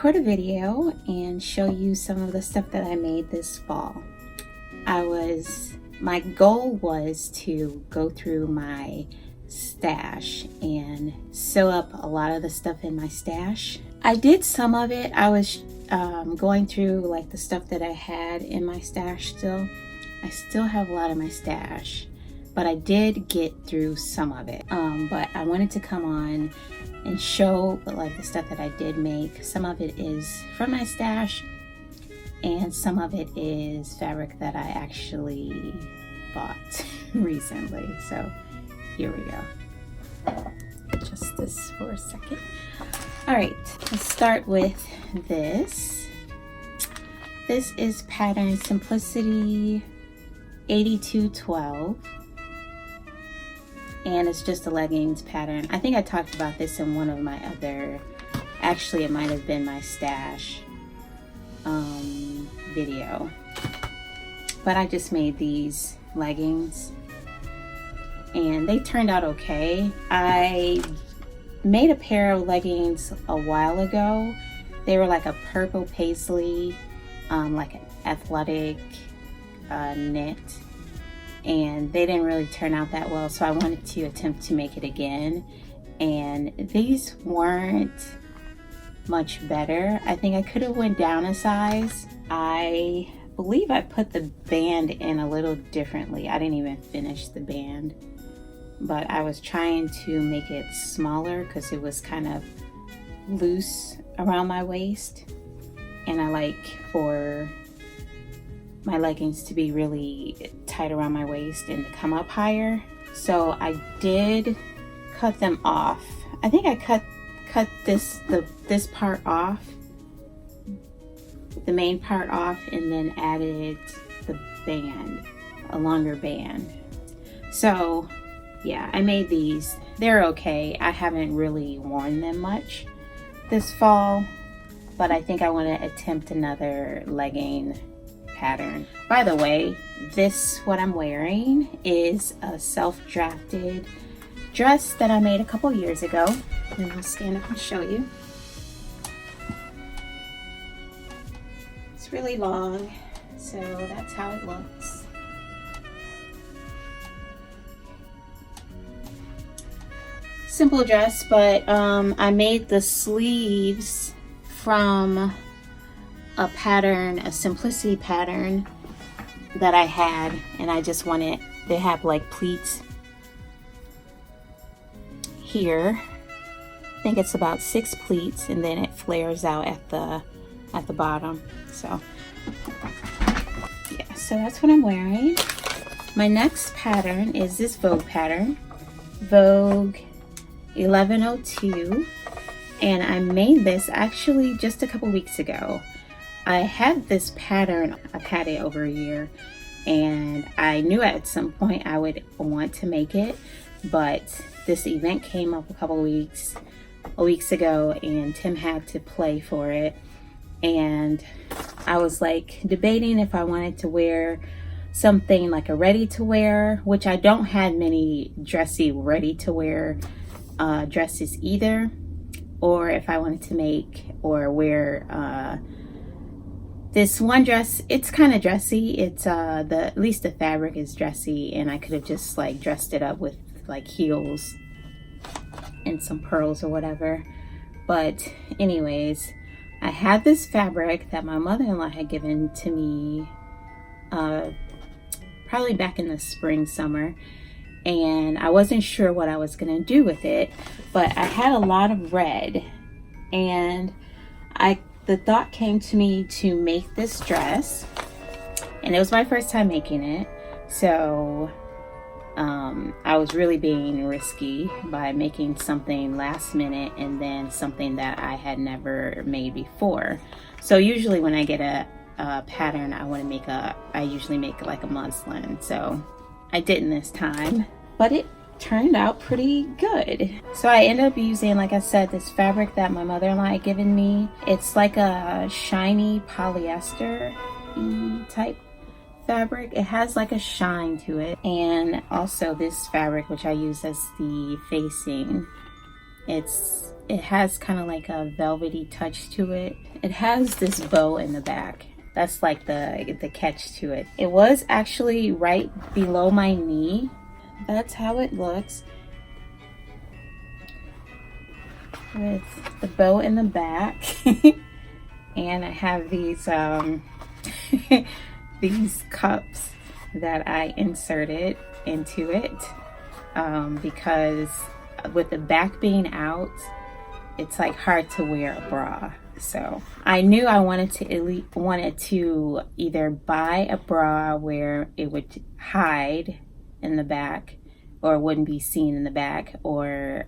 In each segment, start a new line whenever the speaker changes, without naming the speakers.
record a video and show you some of the stuff that I made this fall. My goal was to go through my stash and sew up a lot of the stuff in my stash. I did some of it. I was going through like the stuff that I had in my stash still. I still have a lot of my stash, but I did get through some of it. But I wanted to come on and show like the stuff that I did make. Some of it is from my stash and some of it is fabric that I actually bought recently. So here we go. Adjust this for a second. All right, let's start with this. This is pattern Simplicity 8212. And it's just a leggings pattern. I think I talked about this in one of my other, actually it might have been my stash video. But I just made these leggings and they turned out okay. I made a pair of leggings a while ago. They were like a purple paisley, like an athletic knit. And they didn't really turn out that well, so I wanted to attempt to make it again. And these weren't much better. I think I could have went down a size. I believe I put the band in a little differently. I didn't even finish the band, but I was trying to make it smaller because it was kind of loose around my waist. And I like for my leggings to be really tight around my waist and come up higher. So I did cut them off. I think I cut this part off, the main part off, and then added the band, a longer band. So yeah, I made these. They're okay. I haven't really worn them much this fall, but I think I want to attempt another legging pattern. By the way, what I'm wearing is a self-drafted dress that I made a couple years ago. And I'll stand up and show you. It's really long, so that's how it looks. Simple dress, but I made the sleeves from a pattern, a Simplicity pattern that I had, and I just wanted, they have like pleats here. I think it's about 6 pleats, and then it flares out at the bottom. So yeah, so that's what I'm wearing. My next pattern is this Vogue pattern, Vogue 1102, and I made this actually just a couple weeks ago. I had this pattern, I've had it over a year, and I knew at some point I would want to make it, but this event came up a couple weeks ago, and Tim had to play for it, and I was like debating if I wanted to wear something like a ready-to-wear, which I don't have many dressy ready-to-wear dresses either, or if I wanted to make or wear this one dress. It's kind of dressy. It's at least the fabric is dressy, and I could have just like dressed it up with like heels and some pearls or whatever. But anyways, I had this fabric that my mother-in-law had given to me probably back in the spring, summer, and I wasn't sure what I was gonna do with it, but I had a lot of red, and the thought came to me to make this dress, and it was my first time making it, so I was really being risky by making something last minute and then something that I had never made before. So usually when I get a pattern, I usually make like a muslin, so I didn't this time, but it turned out pretty good. So I ended up using, like I said, this fabric that my mother-in-law had given me. It's like a shiny polyester type fabric. It has like a shine to it, and also this fabric which I use as the facing It has kind of like a velvety touch to it. It has this bow in the back. That's like the catch to it. It was actually right below my knee. That's how it looks, with the bow in the back. And I have these these cups that I inserted into it because with the back being out, it's like hard to wear a bra. So I knew I wanted to either buy a bra where it would hide in the back or wouldn't be seen in the back, or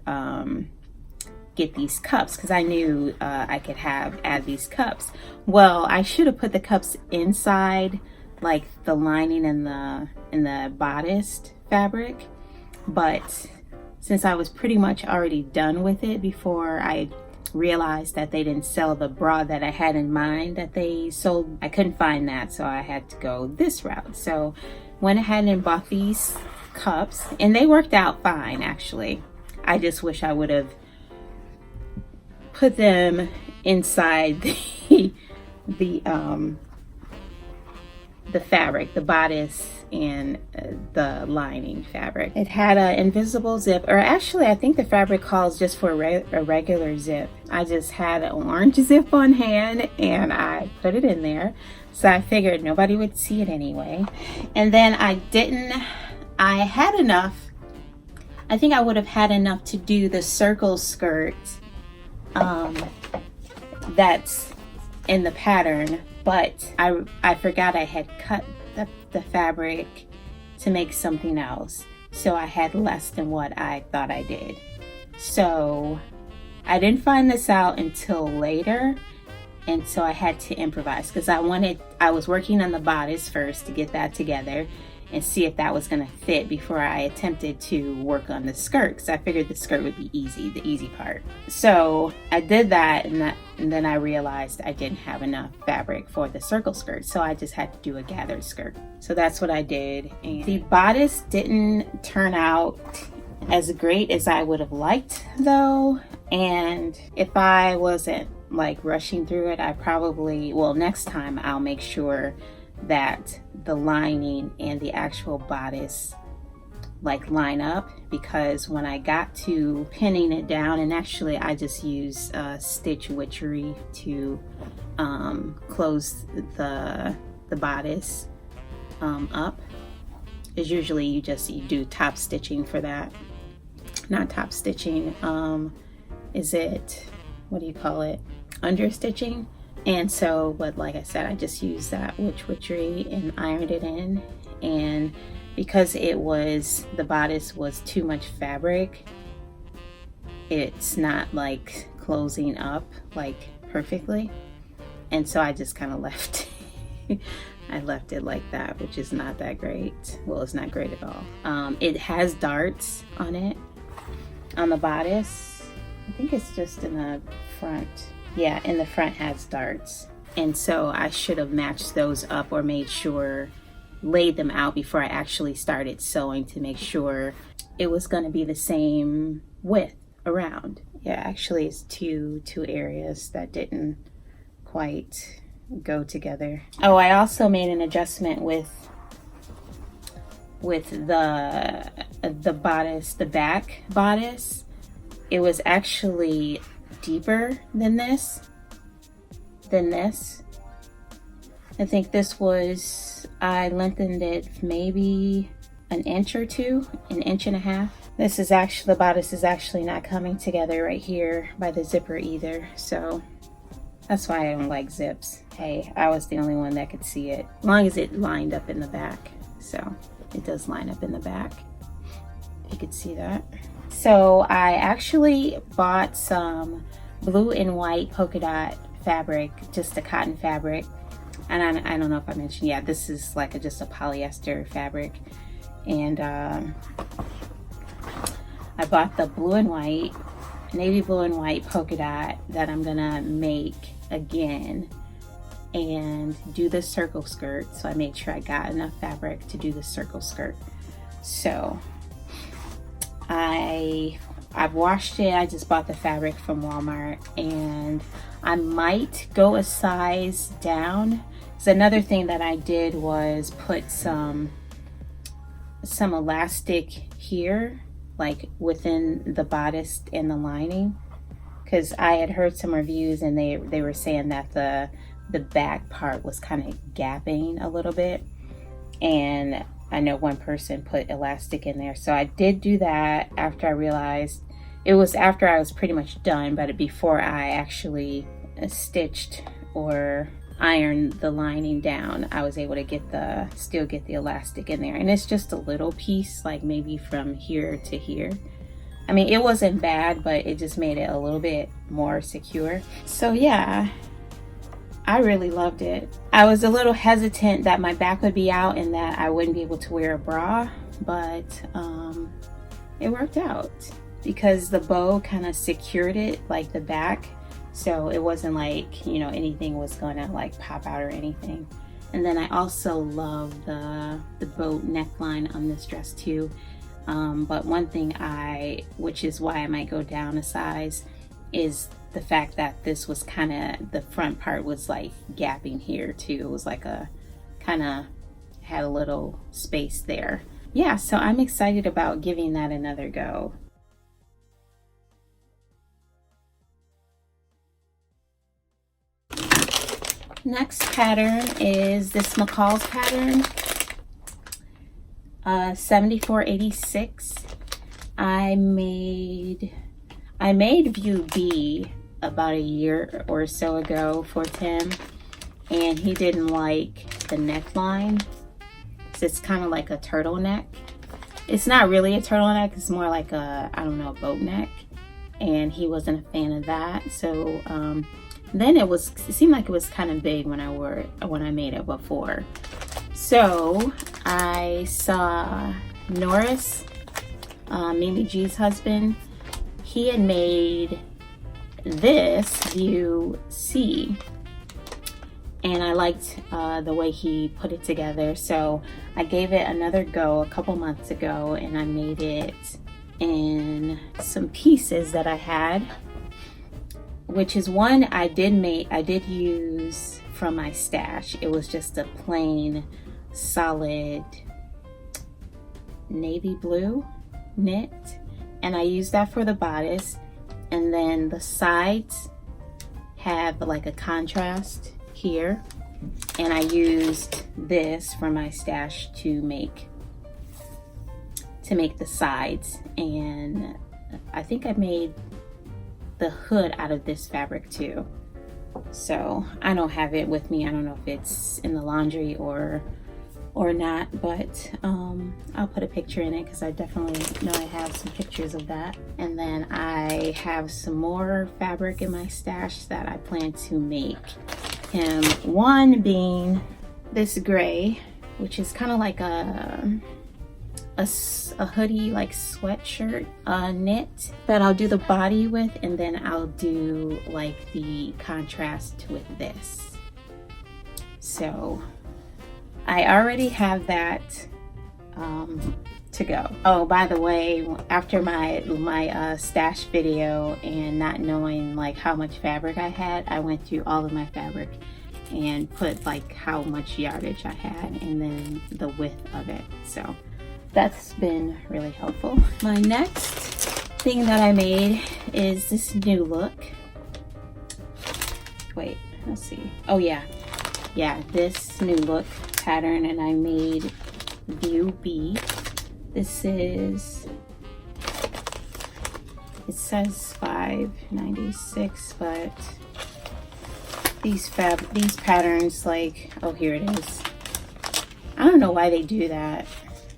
get these cups, because I knew I could add these cups. Well, I should have put the cups inside like the lining in the bodice fabric, but since I was pretty much already done with it before I realized that they didn't sell the bra that I had in mind that they sold, I couldn't find that, so I had to go this route. So went ahead and bought these cups, and they worked out fine actually. I just wish I would have put them inside the fabric, the bodice, and the lining fabric. It had an invisible zip, or actually I think the fabric calls just for a regular zip. I just had an orange zip on hand and I put it in there, so I figured nobody would see it anyway. And then I had enough, I think I would have had enough to do the circle skirt that's in the pattern, but I forgot I had cut the fabric to make something else, so I had less than what I thought I did. So I didn't find this out until later, and so I had to improvise, because I was working on the bodice first to get that together and see if that was going to fit before I attempted to work on the skirt, because I figured the skirt would be easy, the easy part. So I did that, and then I realized I didn't have enough fabric for the circle skirt, so I just had to do a gathered skirt. So that's what I did, and the bodice didn't turn out as great as I would have liked though, and if I wasn't like rushing through it, I probably, well, next time I'll make sure that the lining and the actual bodice like line up, because when I got to pinning it down, and actually I just use stitch witchery to close the bodice up, is usually you do top stitching for that. Not top stitching, is it, what do you call it, under stitching? And so, but like I said, I just used that witchery and ironed it in. And because the bodice was too much fabric, it's not like closing up like perfectly. And so I just kind of left I left it like that, which is not that great. Well, it's not great at all. It has darts on it, on the bodice. I think it's just in the front. Yeah, in the front has darts. And so I should have matched those up, or laid them out before I actually started sewing to make sure it was going to be the same width around. Yeah, actually it's two areas that didn't quite go together. Oh, I also made an adjustment with the bodice, the back bodice. It was actually deeper than this. I think this was, I lengthened it maybe an inch or two, an inch and a half. This is actually, the bodice is actually not coming together right here by the zipper either, so that's why I don't like zips. Hey, I was the only one that could see it, as long as it lined up in the back. So it does line up in the back, if you could see that. So I actually bought some blue and white polka dot fabric, just a cotton fabric. And I don't know if I mentioned, yeah, this is like just a polyester fabric. And I bought the blue and white, navy blue and white polka dot that I'm gonna make again and do the circle skirt. So I made sure I got enough fabric to do the circle skirt. So I I've washed it. I just bought the fabric from Walmart, and I might go a size down. So another thing that I did was put some elastic here, like within the bodice and the lining, because I had heard some reviews and they were saying that the back part was kind of gapping a little bit, and I know one person put elastic in there. So I did do that after I realized, it was after I was pretty much done, but before I actually stitched or ironed the lining down, I was able to still get the elastic in there. And it's just a little piece, like maybe from here to here. I mean, it wasn't bad, but it just made it a little bit more secure. So yeah, I really loved it. I was a little hesitant that my back would be out and that I wouldn't be able to wear a bra, but it worked out because the bow kind of secured it, like the back. So it wasn't like, you know, anything was gonna like pop out or anything. And then I also love the boat neckline on this dress too. But one thing which is why I might go down a size, is the fact that this was kind of, the front part was like gapping here too. It was like kind of had a little space there. Yeah, so I'm excited about giving that another go. Next pattern is this Mccall's pattern, 7486. I made view B about a year or so ago for Tim, and he didn't like the neckline. So it's kind of like a turtleneck. It's not really a turtleneck, it's more like a, I don't know, a boat neck, and he wasn't a fan of that. So then it seemed like it was kind of big when I made it before. So I saw Norris, Mimi G's husband. He had made this view C, and I liked the way he put it together. So I gave it another go a couple months ago, and I made it in some pieces that I had, which is one I did use from my stash. It was just a plain solid navy blue knit, and I used that for the bodice, and then the sides have like a contrast here, and I used this from my stash to make the sides. And I think I made the hood out of this fabric too. So I don't have it with me. I don't know if it's in the laundry or not, but I'll put a picture in it because I definitely know I have some pictures of that. And then I have some more fabric in my stash that I plan to make him. One being this gray, which is kind of like a hoodie, like sweatshirt knit that I'll do the body with, and then I'll do like the contrast with this. So I already have that to go. Oh, by the way, after my stash video and not knowing like how much fabric I had, I went through all of my fabric and put like how much yardage I had and then the width of it. So that's been really helpful. My next thing that I made is this new look. Wait, let's see. Oh yeah, this new look pattern, and I made view B. This is, it says 596, but these patterns, like, oh, here it is. I don't know why they do that.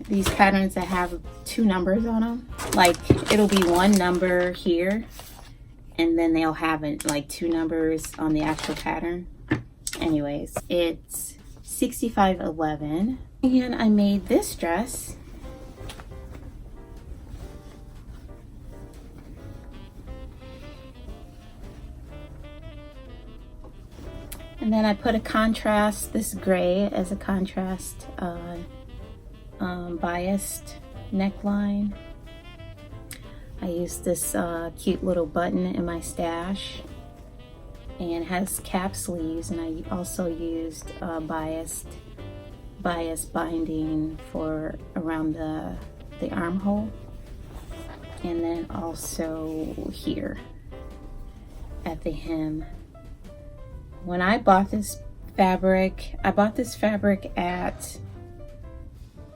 These patterns that have two numbers on them, like it'll be one number here and then they'll have it like two numbers on the actual pattern. Anyways, it's 6511, and I made this dress. And then I put a contrast, this gray as a contrast biased neckline. I used this cute little button in my stash, and has cap sleeves, and I also used bias binding for around the armhole, and then also here at the hem. When I bought this fabric, I bought this fabric at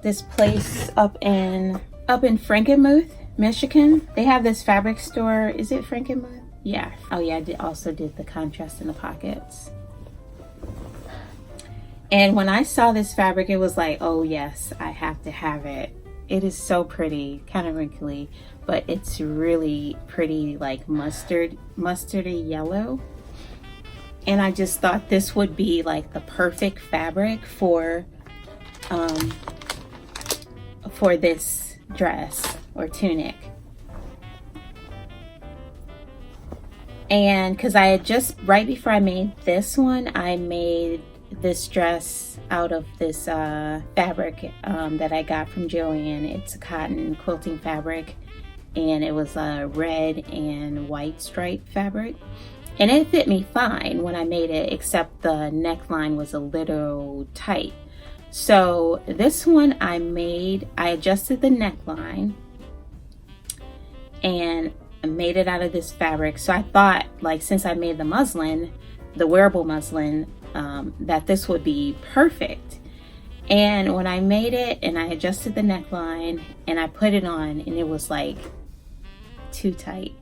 this place up in Frankenmuth, Michigan. They have this fabric store. Is it Frankenmuth? Yeah. Oh yeah, I also did the contrast in the pockets. And when I saw this fabric, it was like, oh yes, I have to have it. It is so pretty, kind of wrinkly, but it's really pretty, like mustardy yellow. And I just thought this would be like the perfect fabric for this dress or tunic. And because I had just, right before I made this one, I made this dress out of this fabric that I got from Joann. It's a cotton quilting fabric, and it was a red and white stripe fabric. And it fit me fine when I made it, except the neckline was a little tight. So this one I adjusted the neckline and made it out of this fabric. So I thought, like, since I made the muslin, the wearable muslin, that this would be perfect. And when I made it and I adjusted the neckline and I put it on, and it was like too tight.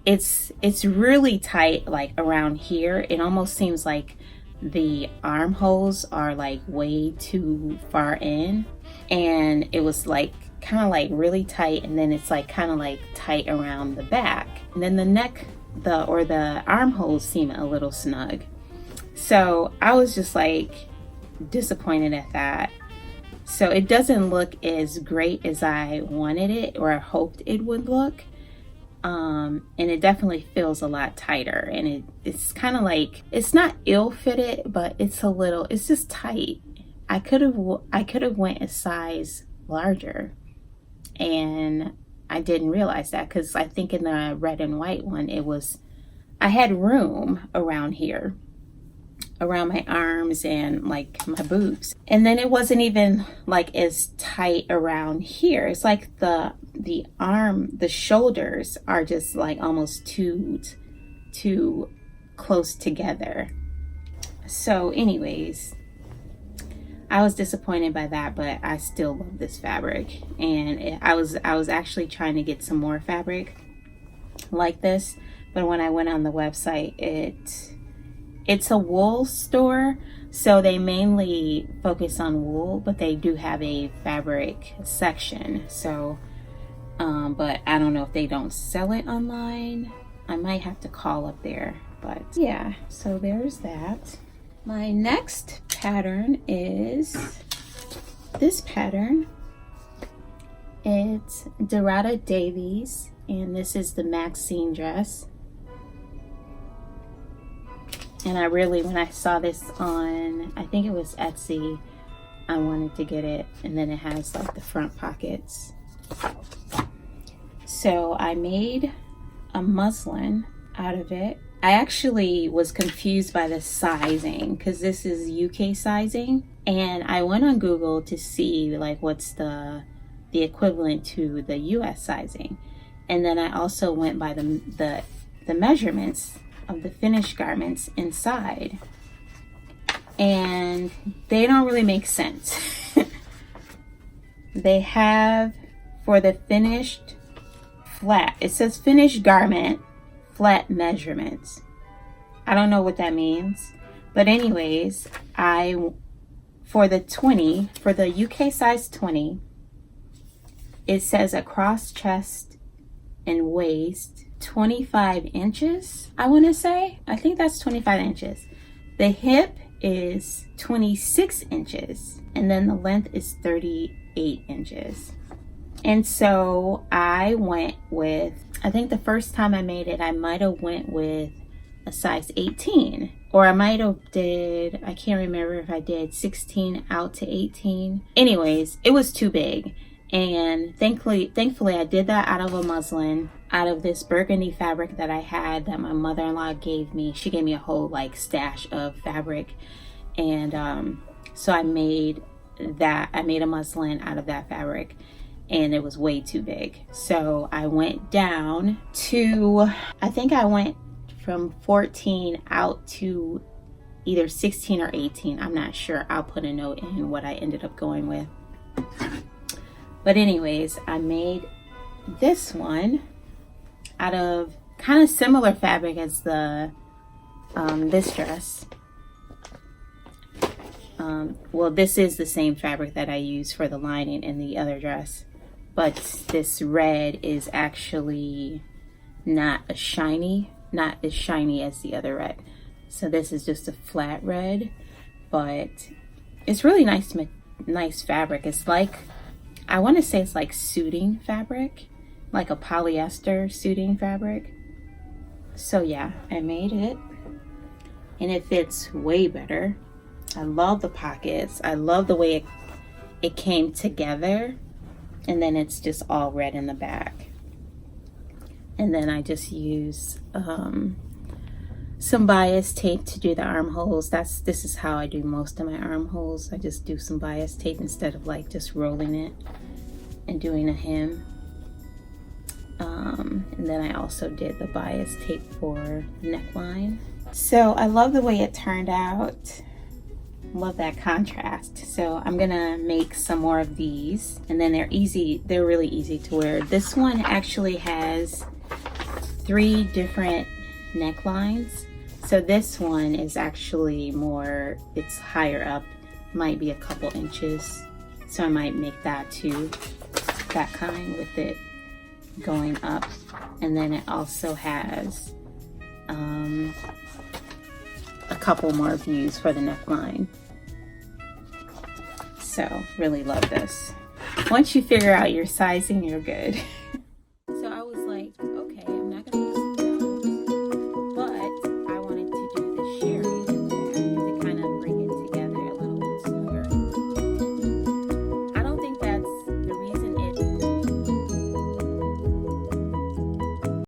It's really tight, like around here. It almost seems like the armholes are like way too far in, and it was like kind of like really tight, and then it's like kind of like tight around the back, and then the neck, the armholes seem a little snug. So I was just like disappointed at that. So it doesn't look as great as I wanted it, or I hoped it would look. And it definitely feels a lot tighter, and it's kind of like, it's not ill-fitted, but it's just tight. I could have went a size larger, and I didn't realize that, because I think in the red and white one, I had room around here, around my arms and like my boobs, and then it wasn't even like as tight around here. It's like the shoulders are just like almost too close together. So anyways, I was disappointed by that, but I still love this fabric, and I was actually trying to get some more fabric like this, but when I went on the website, it's a wool store, so they mainly focus on wool, but they do have a fabric section. So but I don't know if they don't sell it online. I might have to call up there, but yeah, so there's that. My next pattern is this pattern. It's DhurataDavies, and this is the Maxine Dress. And I really, when I saw this on, I think it was Etsy, I wanted to get it. And then it has like the front pockets. So I made a muslin out of it. I actually was confused by the sizing, because this is UK sizing. And I went on Google to see like what's the equivalent to the US sizing. And then I also went by the measurements of the finished garments inside, and they don't really make sense. They have, for the finished flat, it says finished garment flat measurements. I don't know what that means, but anyways, for the UK size 20, it says across chest and waist 25 inches, I want to say. I think that's 25 inches. The hip is 26 inches, and then the length is 38 inches. And so I went with, I think the first time I made it, I might have went with a size 18, or I might have I can't remember if I did 16 out to 18. Anyways, it was too big, And thankfully I did that out of a muslin, out of this burgundy fabric that I had that my mother-in-law gave me. She gave me a whole like stash of fabric, and so I made a muslin out of that fabric, and it was way too big. So I went down to, I think I went from 14 out to either 16 or 18. I'm not sure. I'll put a note in what I ended up going with. But anyways, I made this one out of kind of similar fabric as the this dress. Well, this is the same fabric that I used for the lining in the other dress, but this red is actually not as shiny as the other red. So this is just a flat red, but it's really nice fabric. It's like, I want to say it's like suiting fabric, like a polyester suiting fabric. So yeah, I made it, and it fits way better. I love the pockets. I love the way it came together, and then it's just all red in the back. And then I just use some bias tape to do the armholes. This is how I do most of my armholes. I just do some bias tape instead of like just rolling it and doing a hem. And then I also did the bias tape for neckline. So I love the way it turned out. Love that contrast. So I'm gonna make some more of these, and then they're really easy to wear. This one actually has 3 different necklines. So this one is actually more, it's higher up, might be a couple inches. So I might make that too, that kind with it going up. And then it also has a couple more views for the neckline. So really love this. Once you figure out your sizing, you're good.